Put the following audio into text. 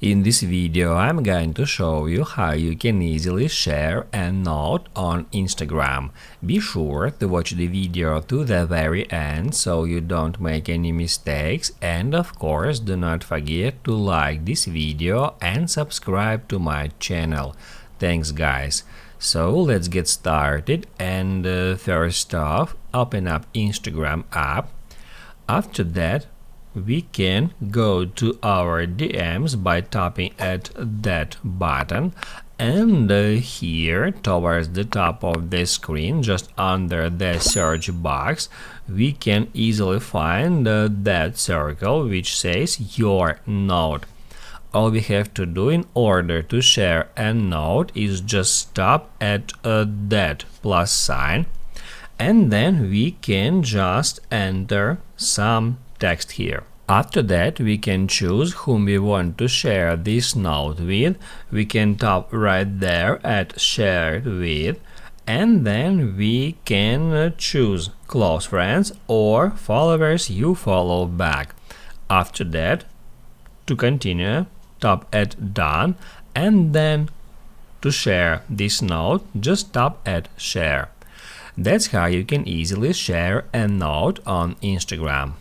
In this video, I'm going to show you how you can easily share a note on Instagram. Be sure to watch the video to the very end so you don't make any mistakes, and of course do not forget to like this video and subscribe to my channel. Thanks guys. So let's get started, and first off, open up Instagram app. After that, we can go to our DMs by tapping at that button, and here towards the top of the screen, just under the search box, we can easily find that circle which says your note. All we have to do in order to share a note is just tap at that plus sign, and then we can just enter some text here. After that, we can choose whom we want to share this note with. We can tap right there at shared with, and then we can choose close friends or followers you follow back. After that, to continue, tap at done, and then to share this note, just tap at share. That's how you can easily share a note on Instagram.